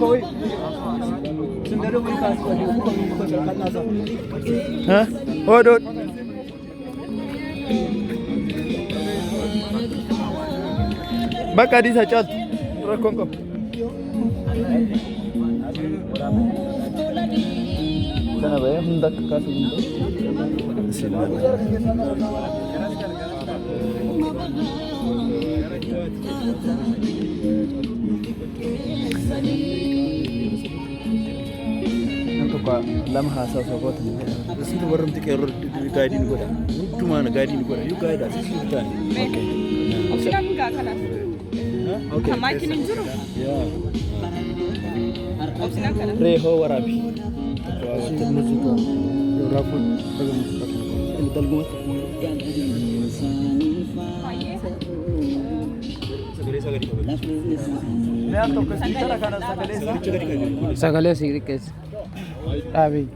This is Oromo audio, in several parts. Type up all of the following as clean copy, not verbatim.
koi. Sendiri mau kasih dia. Hah? Waduh. Bakka di sacat. Rakon kau. Sana bayar hendak kasih hendak. Nanti kau lama hasa sobat ni. Sesuatu baru mesti keror guide ni gua. Mudah mana guide ni gua. You guide asal sudah. Okay. Opsikan enggak kanan. Okay. Makin injuru. Ya. Opsikan kanan. Reho warabi. Asyik musik tu. Rafut. Ini dalgum. Sagale sigriques. Abi.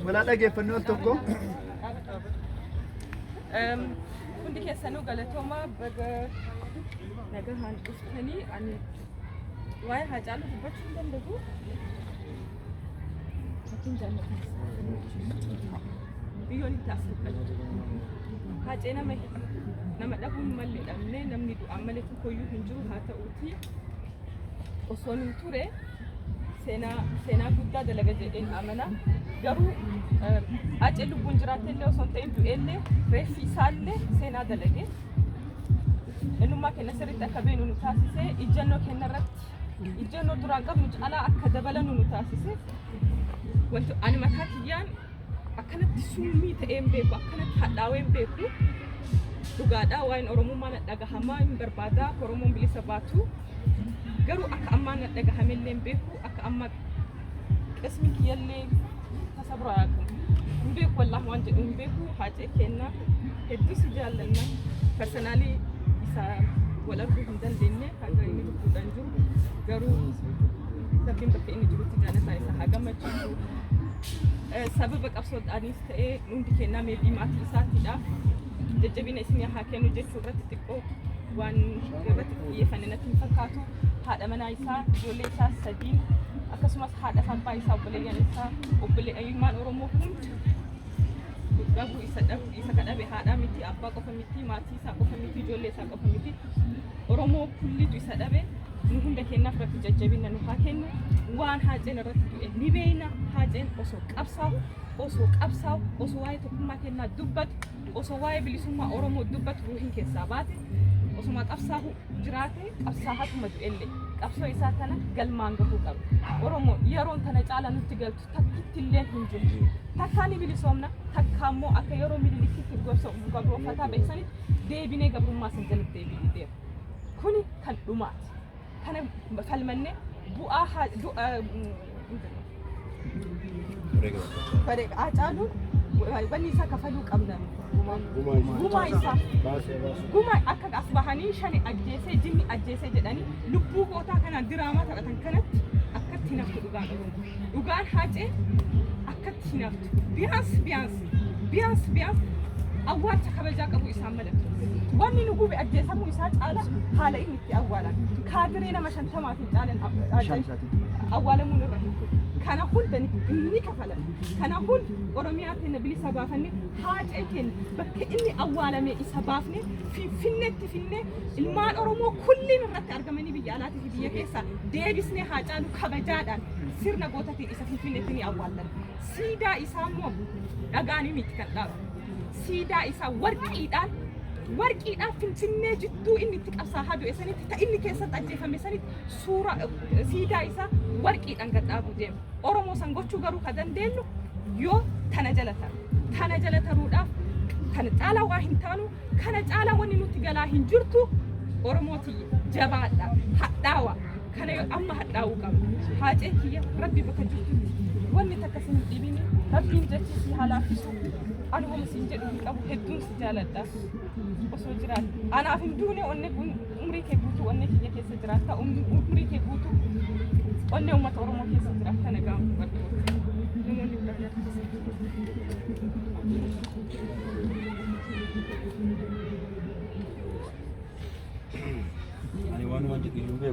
Mana lagi penuh toko? Hundi keessanuu galatooma baga nagahaan dhuftanii ani waa'ee Haacaaluu dubbachuu hin danda'u. Fakkiin jaallatan biyyoon itti asirratti Haacee nama dhabuun malee dhabnee namni du'aan malee tokkoyyuu hin jiru haa ta'uuti osoo hin ture seenaa guddaa dalaga jedheen amana garuu Haacee lubbuun jiraatellee osoo hin ta'in du'eellee reeffi isaallee seenaa dalage eenyummaa keenya sirriitti akka beenu nu taasise ijjannoo keenya irratti ijjannoo duraan qabnu caalaa akka dabalanu nu taasise wanti ani mataa kiyyaan akkanatti summii ta'een beeku akkanatti hadhaaween beeku dhugaadhaa waa'een Oromummaa na dhagahamaa hin barbaadaa Oromoon bilisa baatu garuu akka ammaa na dhagahamellee hin beeku akka ammaa qismi kiyyallee tasabraa hin beeku wallaahi waan jedhu hin beeku Haacee keenya hedduu si jaallanna personaalii isaa wal arguu hin dandeenye hanga inni lubbuudhaan jiru garuu sabbiin bakka inni jirutti jaalataa isa haa gammachiisu sababa qabsoodhaanis ta'ee hundi kennaa meebii maatii isaatiidhaaf jajjabina isinii haa kennu jechuu irratti xiqqoo waan irratti xiyyeeffanne natti hin fakkaatu haadha manaa isaa ijoollee isaa sadiin akkasumas haadha abbaa isaa obboleeyyan isaa obboleeyyan Oromoo hundi dhabuu isa kadhabe haadha miti abbaa qofa miti maatii isaa qofa miti ijoollee isaa qofa miti Oromoo kullitu isa dhabe nu hunda kennaaf rabbi jajjabina nu haa kennu waan Haaceen irratti du'e ni beeyna Haaceen osoo qabsaa'u osoo waa'ee tokkummaa kennaa dubbatu osoo waa'ee bilisummaa Oromoo dubbatu ruuhiin keessaa baate osuma qabsaa'u jiraate qabsaa'atuma du'ellee qabsoo isaa kana galmaan gahuu qaba Oromoo yeroon tana caala nutti galtu takkittillee hin jiru takkaani bilisoomna takkaammoo akka yeroo milikitti gabroofataa beeksanitti deebinee gabrummaa san jalatti deebi'eera kuni kan dhumaati kana falmanne bu'aa Haacaaluun wanni isaa kafaluu qabna gumaa isaa gumaa akka as bahanii shani ajjeesee jinni ajjeesee jedhanii lubbuu gootaa kanaan diraamaa taphatan kanatti akkatti hinaftu dhugaan Haacee akkatti hinaftu biyaans awwaalcha kabajaa qabu isaan malatu wanni nu gube ajjeesamuu isaa caala haala inni itti awwaalan kaadiree nama 50 caalan awwaalamuu irra kana hunda ni kafalan kana hunda Oromiyaa keenya bilisa baafanne Haacee keenya bakka inni awwaalame isa baafne finfinneetti finnee ilmaan Oromoo kulliin irratti argamanii biyya alaatii fi biyya keessaa deebisnee Haacaaluu kabajaadhaan sirna gootatiin isa finfinneetti ni awwaallan siidaa isaa immoo dhagaanii miti kan dhaabu siidaa isaa warqiidhaan finfinnee jidduu inni itti qabsaa'aa du'e sanitti ta inni keessatti ajjeefame sanitti suura siidaa isaa warqiidhaan gad dhaabuu deema Oromoo san gochuu garuu ka dandeenyu yoo tana jala taruudhaaf kana caalaa waa hin taanu kana caalaa wanni nuti galaa hin jirtu Oromooti jabaadha hadhaawa kana amma hadhaawuu qabna Haacee kiyya rabbi bakka jirtutti wanni takka sin dhibini rabbiin jechi si halaafisu ani waan sin jedhu qabu hedduun si jaaladha osoo jiraat anaaf hin duune onne umrii kee guutuu onne kiyya keessa jiraata umrii kee guutuu onne uummata Oromoo keessa jiraata nagaan barbaadu namoonni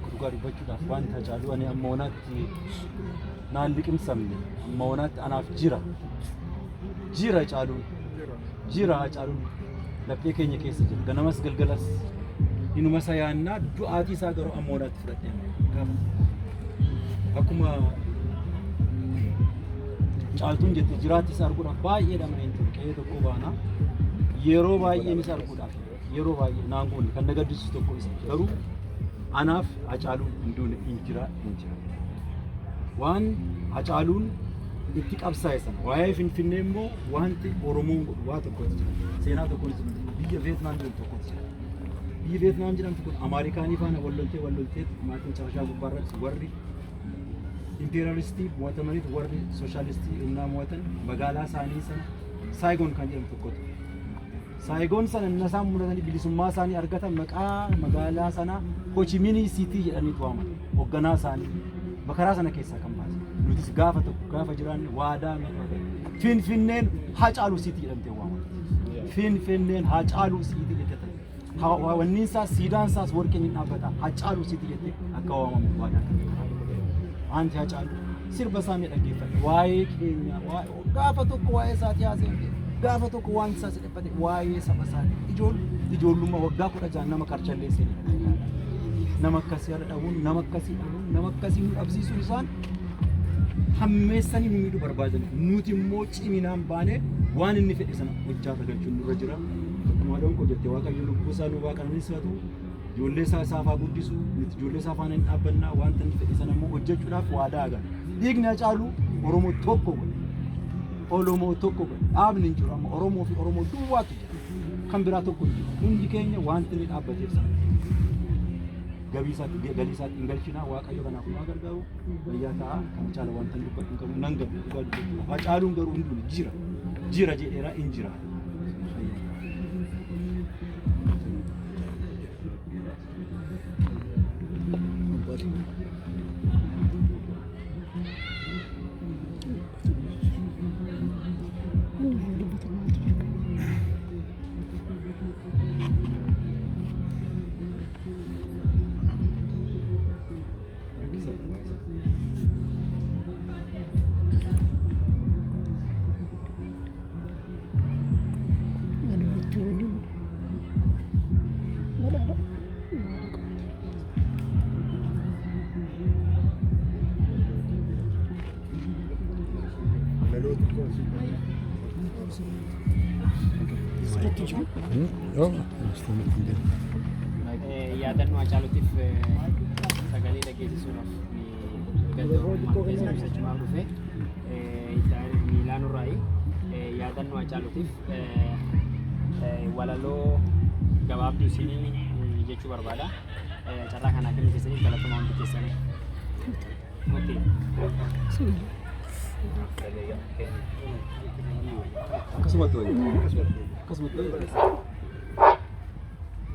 dhugaa dubbachuudhaaf waan Hacaaluu ani amma wanaatti naan liqimsamne amma wanaatti anaaf jira Hacaaluun laphee keenya keessa jira ganamas galgalas inuma sayaannaa du'aatii isaa garuu amma wanaatti fudhadheen akkuma Caaltuun jette jiraatti isa arguudhaaf baay'ee dhama'een ture qe'ee tokko baana yeroo baay'een isa arguudhaaf yeroo baay'ee naangoon kan na gaddisiisu tokko isa garuu anaaf Hacaaluun hin jira waan Hacaaluun itti qabsaa'e sana waa'ee Finfinnee immoo wanti Oromoon godhu waa tokkotti jira seenaa tokkotti jira biyya Veetnaam jedhamtu tokkotti jira biyyi Veetnaam jedhamtu kun Ameerikaanii faana walloltee maatiin cabshaa gubbaarratti warri imperialistii mo'atamaniit warri sooshaalistii innaa mo'atan magaalaa isaanii sana Saigon kan jedhamu tokkotti Saigon sana inni isaan mudatanii bilisummaa isaanii argatan maqaa magaalaa sanaa Ho Chi Minh City jedhaniitu waaman hoogganaa isaanii makaraa sana keessaa kan baase nutis gaafa jiraanne waadaa Finfinneen Hacaaluu City jedhamtee waaman Finfinneen Hacaaluu City jedhatan wanni isaa siidaan isaas warqeen hin dhaabbata Hacaaluu City jettee akka waamamu waadaa anti Hacaaluu sirba isaa dhaggeeffadhe waa'ee keenya gaafa tokko waa'ee isaatii haasa'e gaafa tokko waan isaa sidhaffate waa'ee saba isaatii ijoollummaa waggaa 16 nama karchalleessee nama akkasii irra dhabuun nama akkasii nu dhabsiisuun isaan hammeessanii nu miidhuu barbaadan nuti immoo ciminaan baanee waan inni fedhe sana hojjaa galchuun nurra jira akkuma dhonqoo jettee waaqayyo lubbuu isaa nu waaqananiisatu ijoollee isaa isaafaa guddisu nuti ijoollee isaa faana hin dhaabbannaa wanta inni fedhe sana immoo hojjechuudhaaf waadaa agarra dhiigni Hacaaluu Oromoo tokko godhe dhaabni hin jiru amma Oromoo fi Oromoo duwwaatu jira kan biraa tokko hin jiru hundi keenya wanti inni dhaabbateef sana galii isaatti hin galchinaa waaqayyo kanaaf nu gargaaru fayyaa ta'a kan caala wanta hin dubbadhu hin qabu nan gabu dhugaa dubbatu Hacaaluun garuu hunduu jira jedheera hin jira. yaadannoo Hacaaluutiif sagalee dhageessisuudhaaf galtoomummaa keessa ibsachuudhaaf dhufe Miilaanurraayi yaadannoo Hacaaluutiif walaloo gabaabduu isinii jechuu barbaada. Carraa kana akkamitti keessanii galatuma hundi keessanii.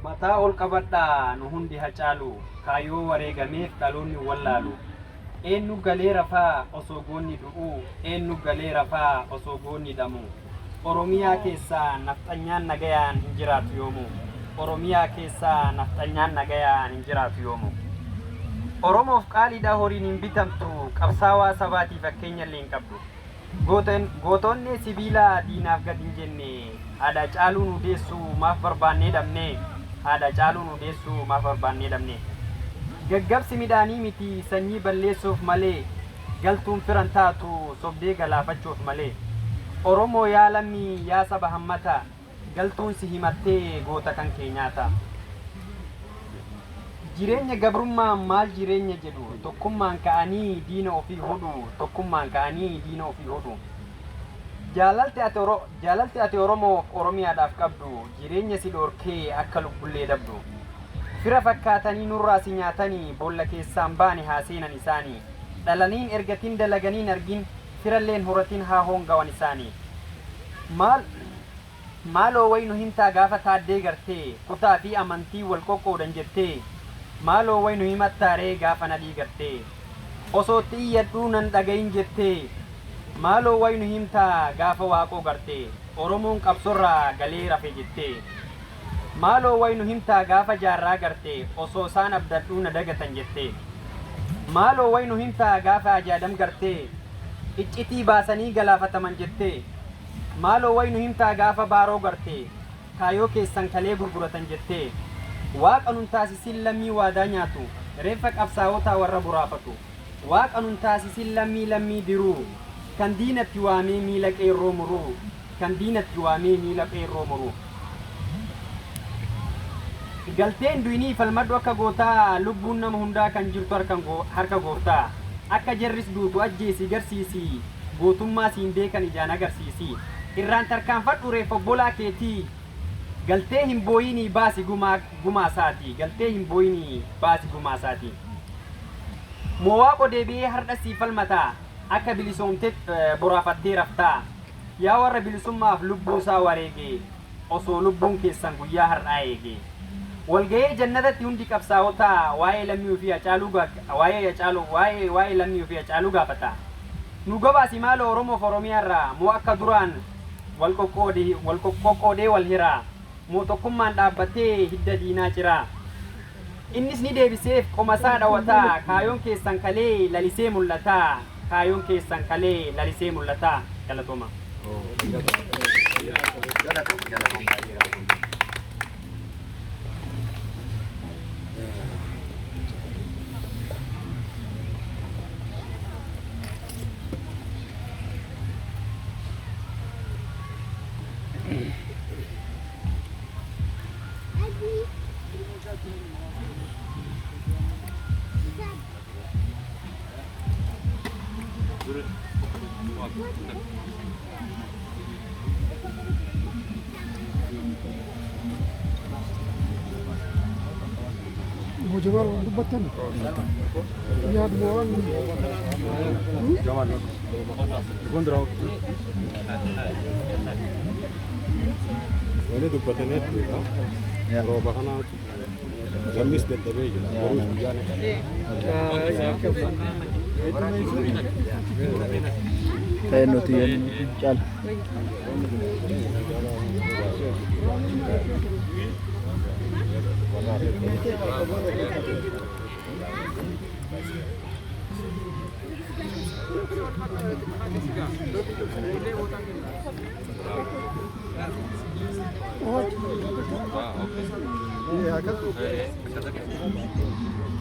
Mataa ol qabadhaa nu hundi Hacaaluu kaayoo wareegameef dhaloonni wallaalu eenyu galee rafaa osoo goonni du'uu eenyu galee rafaa osoo goonni dhamuu Oromiyaa keessaa nafxanyaan nagayaan hin jiraatu yoomuu Oromiyaa keessaa nafxanyaan nagayaan hin jiraatu yoomuu Oromoof qaaliidhaa horiin hin bitamtu qabsaawaa sabaatii fakkeenya illee hin qabdu gootonni sibiila diinaaf gad hin jenne haadha Hacaaluu nu deessuu maaf barbaannee dhabne haadha Hacaaluu nu deessuu maaf barbaannee dhabne gaggabsi midhaanii miti sanyii balleessuuf malee galtuun firan taatu sobdee galaafachuuf malee Oromoo yaa lammii yaa saba hammata galtuun si himattee goota kan keenyaata jireenya gabrummaa maal jireenya jedhu tokkummaan ka'anii diina ofii hodhu tokkummaan ka'anii diina ofii hodhu jaalalti ati Oromoof Oromiyaadhaaf qabdu jireenya si dhorkee akka lubbullee dabdu fira fakkaatanii nurraa si nyaatanii boolla keessaan baane haa seenan isaanii dhalaniin ergatiin dalaganiin argin firalleen horatiin haa hoongawan isaanii maaloo waynu hintaa gaafa taaddee gartee kutaa fi amantii wal qoqqoodan jettee maaloo waynu himattaaree gaafa nadhii gartee osootti iyyadhuu nan dhagayin jettee maaloo waynu himtaa gaafa waaqoo gartee Oromoon qabsorraa galee rafe jettee maaloo waynu himtaa gaafa jaarraa gartee osoo isaan abdadhuu na dagatan jettee maaloo waynu himtaa gaafa ajaadam gartee iccitii baasanii galaafataman jettee maaloo waynu himtaa gaafa baaroo gartee kaayoo keessan kalee gurguratan jettee waaqa nun taasisin lammii waadaa nyaatu reeffa qabsaa'otaa warra buraafatu waaqa nun taasisin lammii diruu kan diinatti waamee miila qeerroo muruu kan diinatti waamee miila qeerroo muruu galteen duinii falmadhu akka gootaa lubbuun nama hundaa kan jirtu harka gooftaa akka jarris duutu ajjeesi garsiisi gootummaa siin beekan ijaan agarsiisi irraan tarkaanfadhu reeffa obbolaa keetii galtee hin booyinii baasi gumaasaati galtee hin booyinii baasi gumaasaati moowaaqo deebi'ee hardha sii falmataa akka bilisoomte boraafattee raftaa yaa warra bilisummaaf lubbuu isaa wareege osoo lubbuun keessan guyyaa har'aa eege walga'ee jannatatti hundi qabsaa'otaa waa'ee lammii fi acaaluu waa'ee lammii fi acaaluu gaafata nu gabaasi maaloo oromoof oromiyaarraa moo akka duraan wal qoqqoodee wal hiraa moo tokkummaan dhaabbatee hidda diinaa ciraa innis ni deebiseef qomasaa dhawataa kaayoon keessan kalee lalisee mul'ataa kaayoon keessan kalee lalisee mul'ataa galatooma. Mujabar dubbatan yaad bu'aan jamaan gondra wali dubbatan ya roba kana jamis daddabe jira garuu biyyaane kayak notian cal